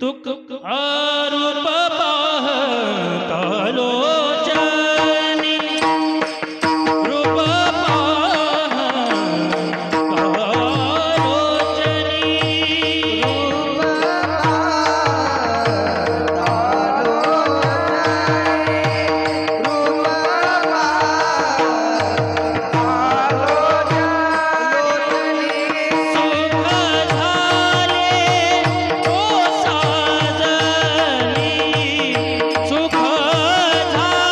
तुक आरूप पाह कालो जानी रूप पाह कालो जानी सुख झाले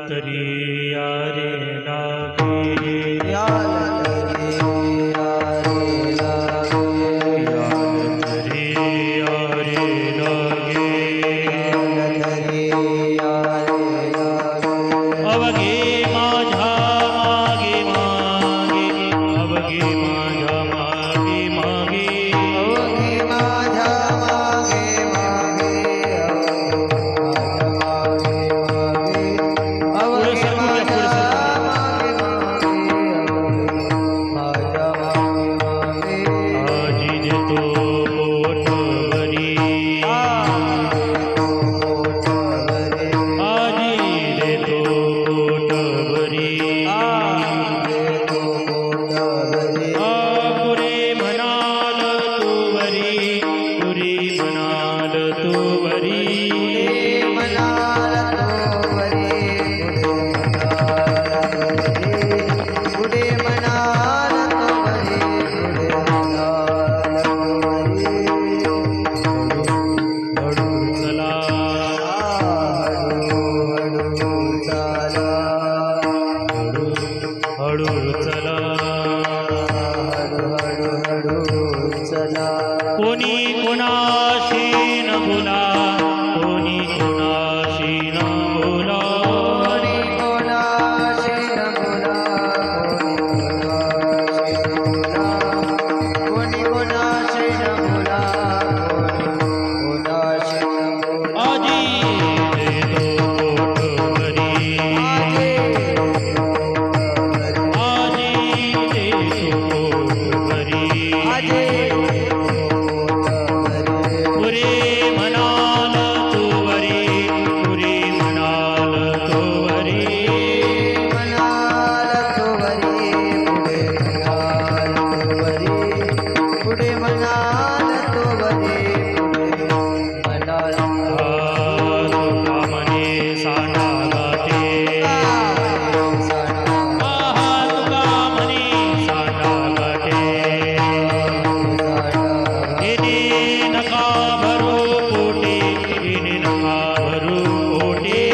तरी यारे लागे याल तरी यारे लागे याल तरी यारे लागे याल तरी यारे लागे अवघे माझ्या मागे मागे अवघे माझ्या मागे मागे अवघे माझ्या मागे मागे अवघे माझ्या मागे माझ्या मागे आजी देतो पोट भरी आजी देतो पोट भरी पुरे म्हणाल तू वरी पुरी म्हणाल तू वरी पुढे म्हणाल तो बरे हळू चला हळू चला कोणी कोणाशी न बोला कोणी कोणाशी न बोला आजी देतो पोट भरी आजी देतो पोट भरी पुरे म्हणाल तू वरी पुरे म्हणाल तू वरी पुढे म्हणाल तो बरे तुका म्हणे सांडा गाठे तुका म्हणे सांडा गाठे इने नका भरू पोटे इने नका भरू पोटे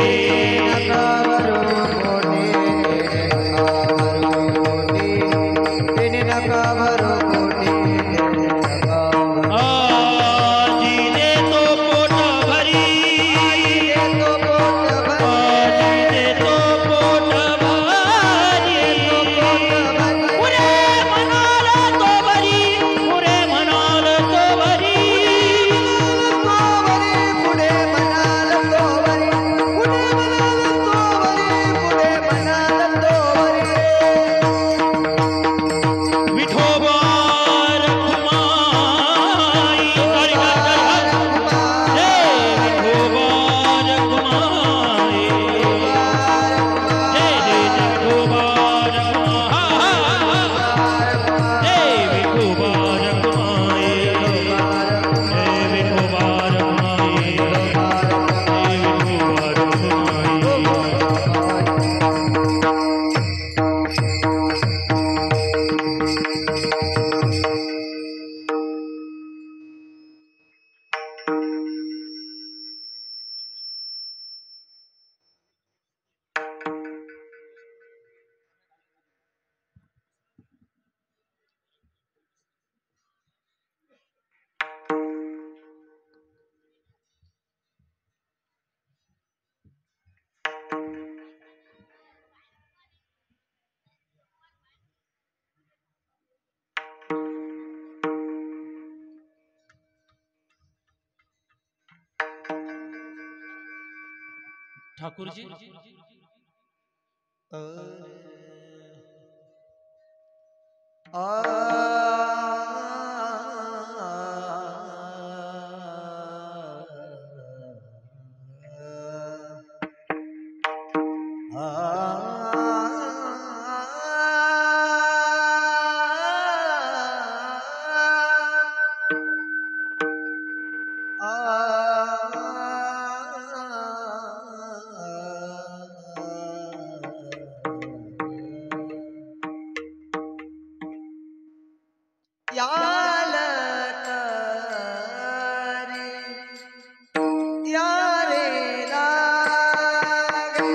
आजी देतो पोट भरी आजी देतो पोट भरी पुरे म्हणाल तो भरी पुरे म्हणाल तो भरी विठोबा रखुमाई हरि हरि जय विठोबा रखुमाई जय जय विठोबा रखुमाई जय विठोबा रखुमाई जय विठोबा रखुमाई जय विठोबा ठाकुर जी याल तरी यारे लागे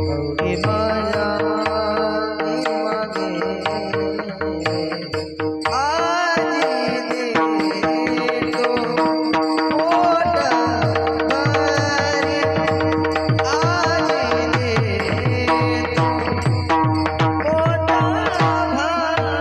कवडी माझ्या मागे आजी देतो पोट भरी आजी देतो पोट भरी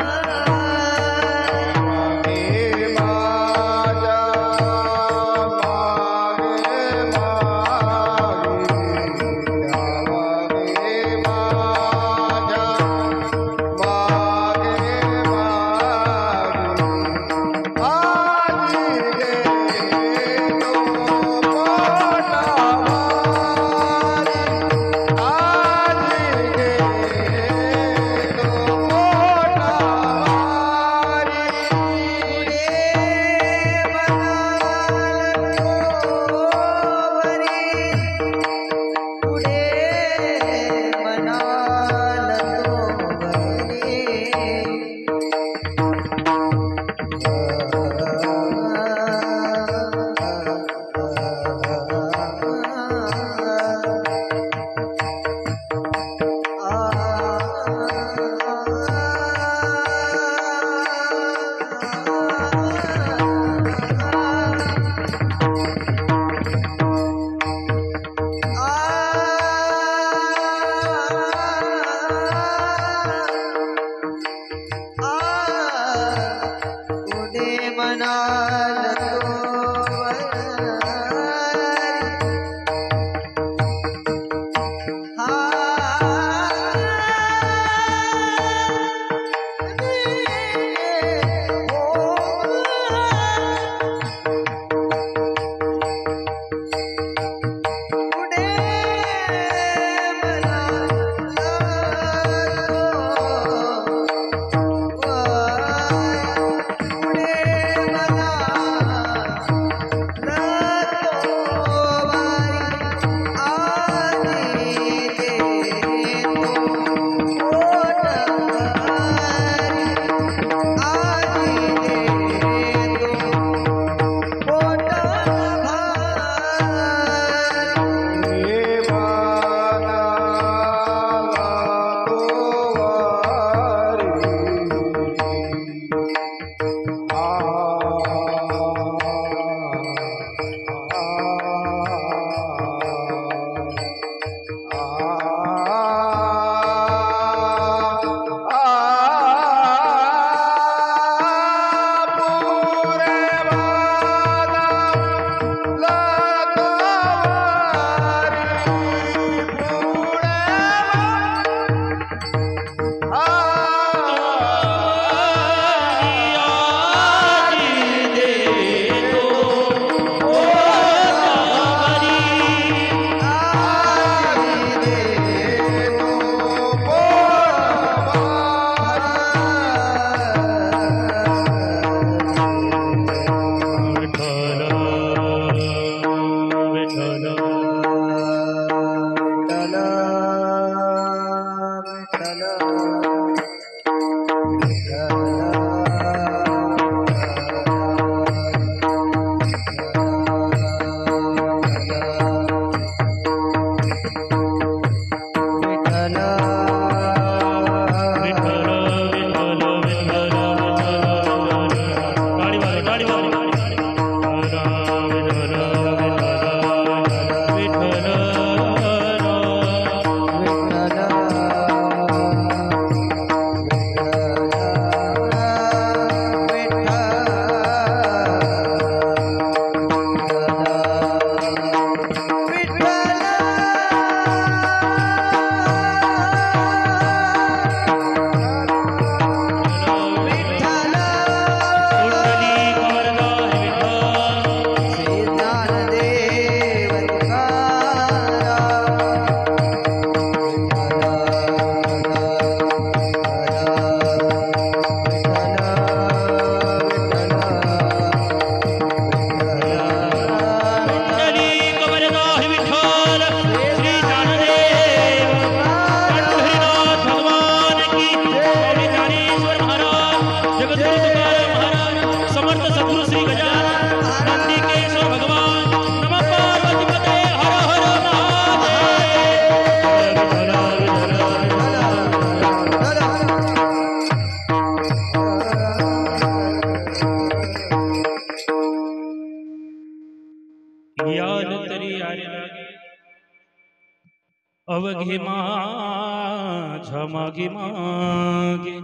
अवघे माझ्या मागे मागे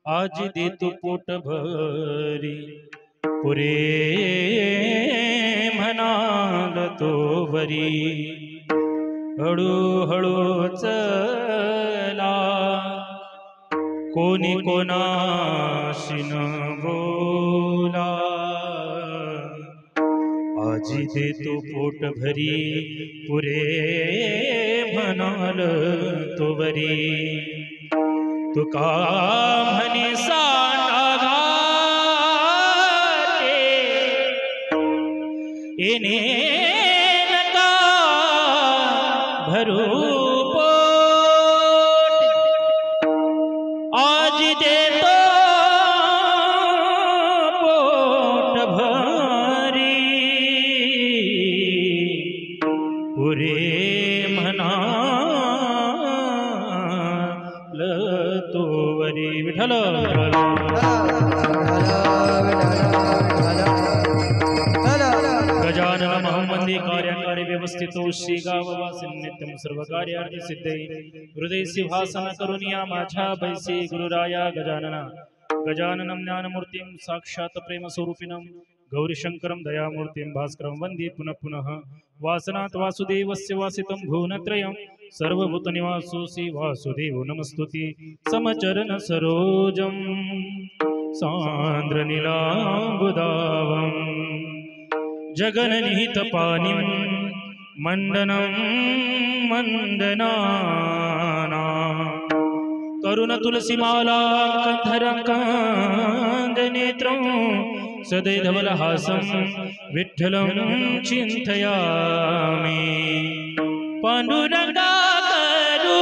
आज देतो पोट भरी पुरे म्हणाल तो वरी हळूहळू चला कोणी कोणाशी न बोला आजी देतो पोट भरी पुरे म्हणाल तो वरी तुका म्हणे सांगाते येणे नका भरू पोट आज देतो पोट भरी पुरे म्हणाल तो वरी विठ्ठल गजाननमहं वन्दे कार्याकारे व्यवस्थितो श्रीगाववासिन् नित्यं सर्वकार्यार्थी सिद्धे हृदय सिंहासन करुनिया माझ्या बैसे गुरुराया गजानना गजाननं ज्ञानमूर्तिं साक्षात् प्रेमस्वरूपिणं गौरीशंकरं दयामूर्तिं भास्करं वन्दे पुनः पुनः वासनात् वासुदेवस्य वासितं भुवनत्रयं सर्वभूतनिवासोऽसि वासुदेवो नमस्तुते समचरण सरोजं सान्द्रनीलाम्बुदावम् जगन्निहितपानिं मण्डनं मण्डनाना करुणतुलसीमालाकन्धरकाङ्गनेत्रं सदैधवलहासं विठ्ठलं चिन्तयामि पाण्डुरङ्गा करू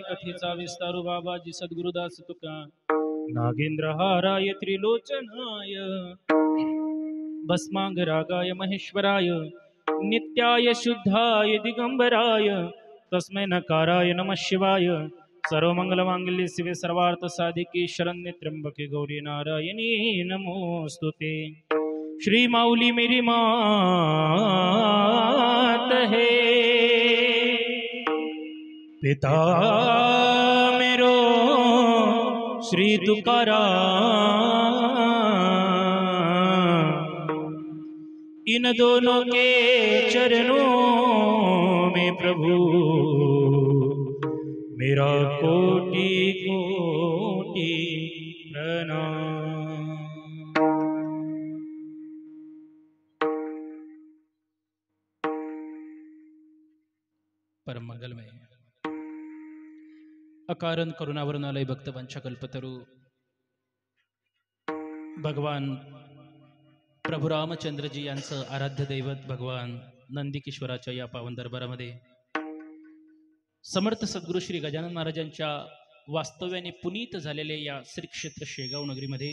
कथेचा विस्तारू बाबाजी सद्गुरुदास तुका नागेंद्र हाराय त्रिलोचनाय भस्मांगरागाय महेश्वराय नित्याय शुद्धाय दिगंबराय तस्मै नकाराय नमः शिवाय सर्वमंगलमांगल्ये शिवे सर्वार्थ साधिके शरण्ये त्र्यंबके गौरी नारायणी नमोस्तुते। श्री माऊली मेरी मात है पिता मेरो श्री तुकाराम इन दोनों के चरणों में प्रभु मेरा कोटि कोटि प्रणाम। परम मंगलमय अकारण करुणावरणालय भक्त पंचकल्पतरू भगवान प्रभू रामचंद्रजी यांचं आराध्य दैवत भगवान नंदिकेश्वराच्या या पावन दरबारामध्ये समर्थ सद्गुरू श्री गजानन महाराजांच्या वास्तव्याने पुनीत झालेल्या या श्री क्षेत्र शेगाव नगरीमध्ये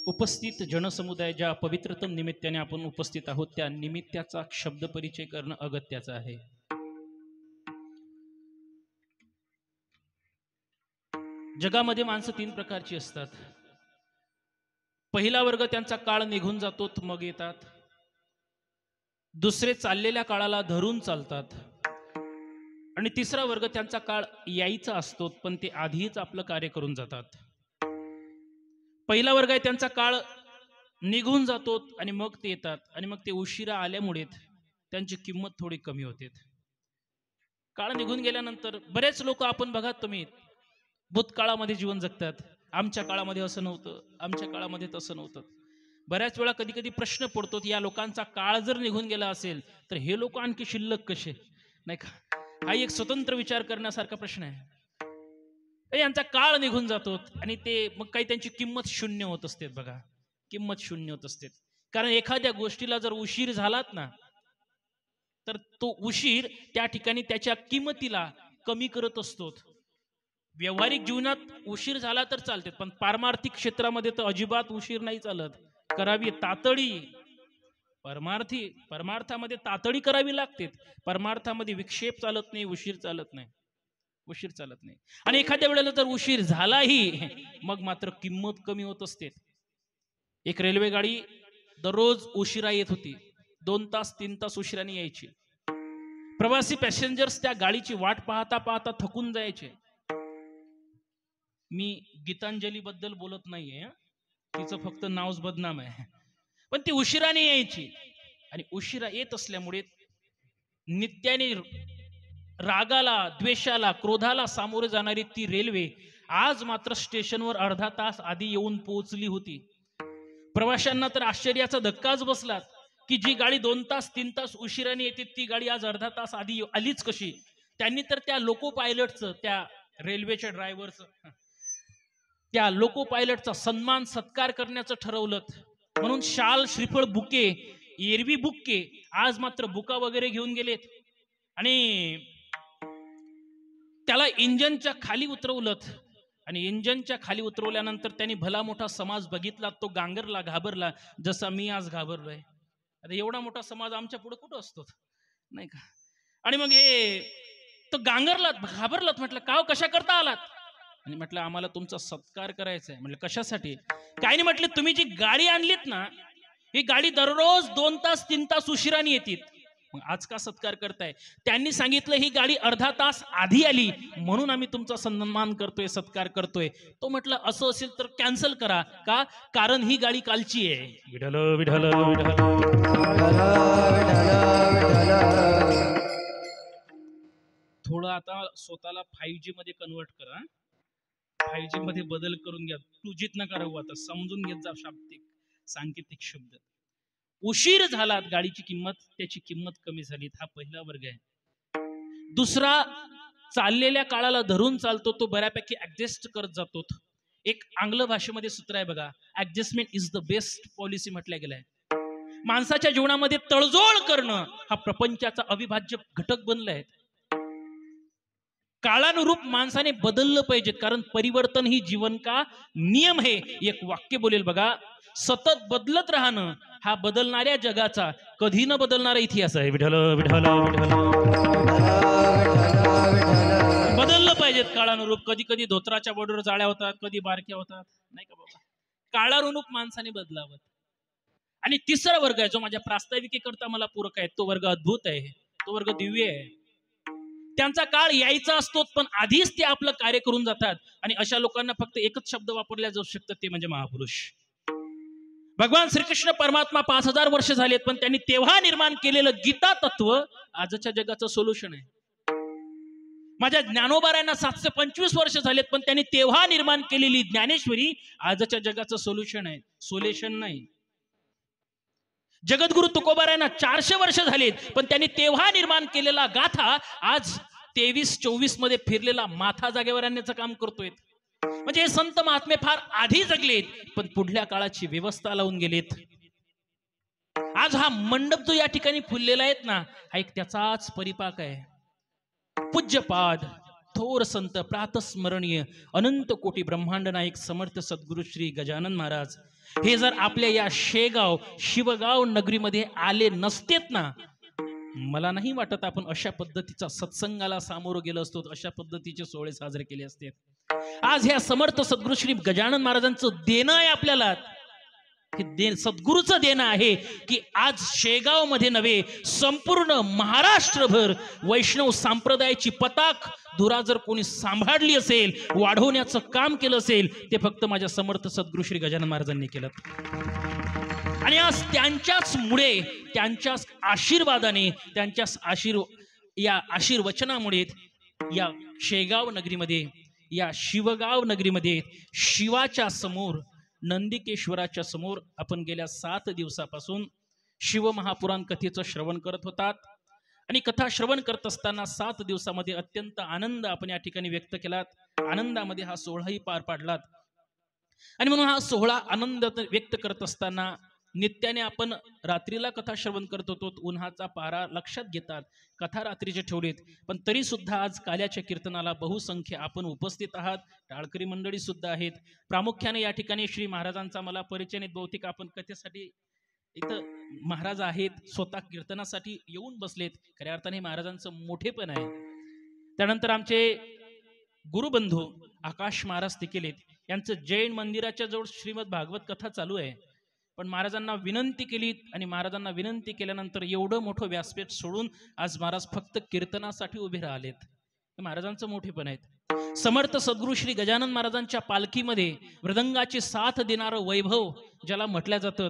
उपस्थित जनसमुदाय ज्या पवित्रतम निमित्ताने आपण उपस्थित आहोत त्या निमित्ताचा शब्द परिचय करणं अगत्याचं आहे। जगामध्ये माणसं तीन प्रकारची असतात। पहिला वर्ग त्यांचा काळ निघून जातो मग येतात. दुसरे चाललेल्या काळाला धरून चालतात. आणि तिसरा वर्ग त्यांचा काळ यायचा असतो पण ते आधीच आपलं कार्य करून जातात. पहिला वर्ग आहे त्यांचा काळ निघून जातो आणि मग ते येतात आणि मग ते उशिरा आल्यामुळे त्यांची किंमत थोडी कमी होते. काळ निघून गेल्यानंतर बरेच लोक आपण बघा तुम्ही भूतकाळामध्ये जीवन जगतात. आमच्या काळामध्ये असं नव्हतं, आमच्या काळामध्ये तसं नव्हतं. बऱ्याच वेळा कधी कधी प्रश्न पडतो या लोकांचा काळ जर निघून गेला असेल तर हे लोक आणखी शिल्लक कसे, नाही का? हा एक स्वतंत्र विचार करण्यासारखा प्रश्न आहे. यांचा काळ निघून जातो आणि ते मग काही त्यांची किंमत शून्य होत असते. बघा, किंमत शून्य होत असते. कारण एखाद्या गोष्टीला जर उशीर झालात ना तर तो उशीर त्या ठिकाणी त्याच्या किंमतीला कमी करत असतो. व्यावहारिक जीवनात उशीर झाला तर चालते पण पारमार्थिक क्षेत्रामध्ये तर अजिबात उशीर नाही चालत. करावी तातडी. परमार्थामध्ये तातडी करावी लागते. परमार्थामध्ये विक्षेप चालत नाही, उशीर चालत नाही, उशीर चालत नाही. आणि एखाद्या वेळेला जर उशीर झालाही मग मात्र किंमत कमी होत असते. एक रेल्वे गाडी दररोज उशिरा येत होती. 2 तास 3 तास उशिराने यायची. प्रवासी पॅसेंजर्स त्या गाडीची वाट पाहता पाहता थकून जायचे. मी गीतांजली बद्दल बोलत नाहीये, तिचं फक्त नावच बदनाम आहे. पण ती उशिराने यायची आणि उशिरा येत असल्यामुळे नित्याने रागाला, द्वेषाला, क्रोधाला सामोरे जाणारी ती रेल्वे आज मात्र स्टेशनवर अर्धा तास आधी येऊन पोहोचली होती. प्रवाशांना तर आश्चर्याचा धक्काच बसला की जी गाडी 2 तास 3 तास उशिराने येते ती गाडी आज अर्धा तास आधी आलीच कशी. त्यांनी तर त्या लोको पायलटचं, त्या रेल्वेच्या ड्रायव्हरचं, त्या लोको पायलटचा सन्मान सत्कार करण्याचं ठरवलं. म्हणून शाल, श्रीफळ, बुके, एरवी बुक्के आज मात्र बुका वगैरे घेऊन गेलेत आणि त्याला इंजनच्या खाली उतरवलं. आणि इंजनच्या खाली उतरवल्यानंतर त्यांनी भला मोठा समाज बघितला. तो गांगरला, घाबरला, जसा मी आज घाबरलोय. आता एवढा मोठा समाज आमच्या पुढे कुठं असतो, नाही का? आणि मग हे तो गांगरलात, घाबरलात. म्हटलं का, कशा करता आलात? आणि म्हटलं आम्हाला तुमचा सत्कार करायचा आहे. म्हटलं कशासाठी? काय नाही, म्हटलं तुम्ही जी गाडी आणलीत ना ही गाडी दररोज 2 तास 3 तास उशिराने येते, मग आज का सत्कार करताय? त्यांनी सांगितलं ही गाडी अर्धा तास आधी आली म्हणून आम्ही तुमचा सन्मान करतोय, सत्कार करतोय. तो म्हटलं असं असेल तर कॅन्सल करा. का? कारण ही गाडी कालची आहे. विठ्ठल विठ्ठल विठ्ठल. थोडं आता स्वतःला 5G मध्ये कन्वर्ट करा. 5G मध्ये बदल करून घ्या. 2G नका राहू. आता समजून घेत जा शाब्दिक सांकेतिक शब्द. उशीर झाला, गाडीची किंमत, त्याची किंमत कमी झाली. हा पहिला वर्ग आहे. दुसरा चाललेल्या काळाला धरून चालतो, तो बऱ्यापैकी ऍडजस्ट करत जातो. एक आंग्ल भाषेमध्ये सूत्र आहे बघा, adjustment is the best policy म्हटलं गेलंय. माणसाच्या जीवनामध्ये तडजोड करणं हा प्रपंचाचा अविभाज्य घटक बनलाय. काळानुरूप माणसाने बदललं पाहिजे, कारण परिवर्तन ही जीवन का नियम आहे. एक वाक्य बोलेल बघा, सतत बदलत राहणं हा बदलणाऱ्या जगाचा कधी न बदलणारा इतिहास आहे. विठ्ठल विठ्ठल विठ्ठल. बदललं पाहिजेत काळानुरूप. कधी कधी धोत्राच्या बॉर्डर जाळ्या होतात, कधी बारक्या होतात, नाही का बाबा? काळानुरूप माणसाने बदलावं. आणि तिसरा वर्ग आहे जो माझ्या प्रास्ताविकेकरता मला पूरक आहे, तो वर्ग अद्भुत आहे, तो वर्ग दिव्य आहे. त्यांचा काळ यायचा असतो पण आधीच ते आपलं कार्य करून जातात. आणि अशा लोकांना फक्त एकच शब्द वापरला जाऊ शकतो, ते म्हणजे महापुरुष. भगवान श्रीकृष्ण परमात्मा 5000 वर्ष झालेत पण त्यांनी तेव्हा निर्माण केलेलं गीता तत्व आजच्या जगाचं सोल्युशन आहे. माझ्या ज्ञानोबारायांना 725 वर्ष झालेत पण त्यांनी तेव्हा निर्माण केलेली ज्ञानेश्वरी आजच्या जगाचं सोल्युशन आहे, सोल्युशन नाही. जगद्गुरु तुकोबारायांना 400 वर्ष झालेत पण त्यांनी तेव्हा निर्माण केलेला गाथा आज 23-24 मध्ये फिरलेला माथा जागेवर आणण्याचं काम करतोय. म्हणजे हे संत महात्मे फार आधी जगलेत पण पुढल्या काळाची व्यवस्था लावून गेलेत. आज हा मंडप जो या ठिकाणी फुललेला आहेत ना, हा एक त्याचाच परिपाक आहे. पूज्यपाद थोर संत प्रातस्मरणीय अनंत कोटी ब्रह्मांड नायक समर्थ सद्गुरु श्री गजानन महाराज हे जर आपल्या या शेगाव शिवगाव नगरीमध्ये आले नसतेत ना, मला नाही वाटत आपण अशा पद्धतीचा सत्संगाला सामोरं गेलो असतो, अशा पद्धतीचे सोहळे साजरे केले असते. आज ह्या समर्थ सद्गुरु श्री गजानन महाराजांचं देणं आहे आपल्याला. हे सद्गुरूचं देणं आहे की आज शेगाव मध्ये नव्हे संपूर्ण महाराष्ट्रभर वैष्णव संप्रदायाची पताक धुरा जर कोणी सांभाळली असेल, वाढवण्याचं काम केलं असेल, ते फक्त माझ्या समर्थ सद्गुरू श्री गजानन महाराजांनी केलं. आणि आज त्यांच्याच मुळे, त्यांच्याच आशीर्वादाने, त्यांच्याच या आशीर्वचनामुळे या शेगाव नगरीमध्ये, या शिवगाव नगरीमध्ये शिवाच्या समोर, नंदिकेश्वराच्या समोर आपण गेल्या 7 दिवसापासून शिवमहापुराण कथेचं श्रवण करत होतात. आणि कथा श्रवण करत असताना 7 दिवसामध्ये अत्यंत आनंद आपण या ठिकाणी व्यक्त केलात. आनंदामध्ये हा सोहळाही पार पाडलात. आणि म्हणून हा सोहळा आनंद व्यक्त करत असताना नित्याने आपण रात्रीला कथा श्रवण करत होतो, उन्हाचा पारा लक्षात घेतात कथा रात्रीचे ठेवलेत, पण तरी सुद्धा आज काल्याच्या कीर्तनाला बहुसंख्य आपण उपस्थित आहात. टाळकरी मंडळी सुद्धा आहेत. प्रामुख्याने या ठिकाणी श्री महाराजांचा मला परिचय नाही, बहुतेक आपण कथेसाठी इथं महाराज आहेत, स्वतः कीर्तनासाठी येऊन बसलेत. खऱ्या अर्थाने महाराजांचं मोठेपण आहे. त्यानंतर आमचे गुरुबंधू आकाश महाराज तिकेलेत, यांचं जैन मंदिराच्या जवळ श्रीमद भागवत कथा चालू आहे. पण महाराजांना विनंती केली आणि महाराजांना विनंती केल्यानंतर एवढं मोठं व्यासपीठ सोडून आज महाराज फक्त कीर्तनासाठी उभे राहिलेत. हे महाराजांचं मोठेपण आहेत. समर्थ सद्गुरू श्री गजानन महाराजांच्या पालखीमध्ये मृदंगाची साथ देणारं वैभव ज्याला म्हटल्या जातं,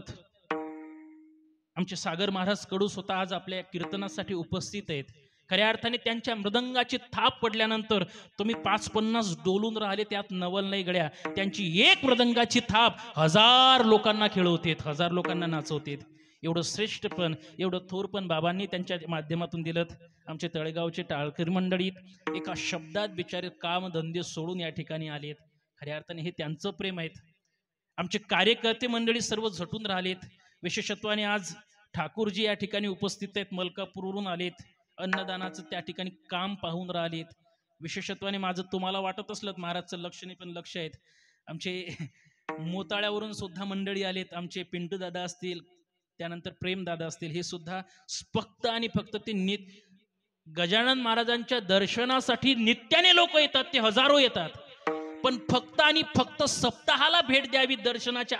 आमचे सागर महाराज कडू स्वतः आज आपल्या कीर्तनासाठी उपस्थित आहेत. खऱ्या अर्थाने त्यांच्या मृदंगाची थाप पडल्यानंतर तुम्ही 5-50 डोलून राहिले, त्यात नवल नाही गड्या. त्यांची एक मृदंगाची थाप 1000 लोकांना खेळवतेत, 1000 लोकांना नाचवतेत. एवढं श्रेष्ठपण, एवढं थोरपण बाबांनी त्यांच्या माध्यमातून दिलं. आमचे तळेगावचे टाळकरी मंडळीत एका शब्दात बिचारे काम धंदे सोडून या ठिकाणी आलेत. खऱ्या अर्थाने हे त्यांचं प्रेम आहेत. आमचे कार्यकर्ते मंडळी सर्व झटून राहिलेत. विशेषत्वाने आज ठाकूरजी या ठिकाणी उपस्थित आहेत, मलकापूरवरून आलेत. अन्नदानाचं त्या ठिकाणी काम पाहून राहिलेत. विशेषत्वाने माझं तुम्हाला वाटत असलं महाराजचं लक्ष नाही, पण लक्ष आहेत. आमचे मोताळ्यावरून सुद्धा मंडळी आलेत. आमचे पिंटू दादा असतील, त्यानंतर प्रेम दादा असतील, हे सुद्धा फक्त आणि फक्त ते गजानन महाराजांच्या दर्शनासाठी नित्याने लोक येतात, ते हजारो येतात. पण फक्त आणि फक्त सप्ताहाला भेट द्यावी दर्शनाच्या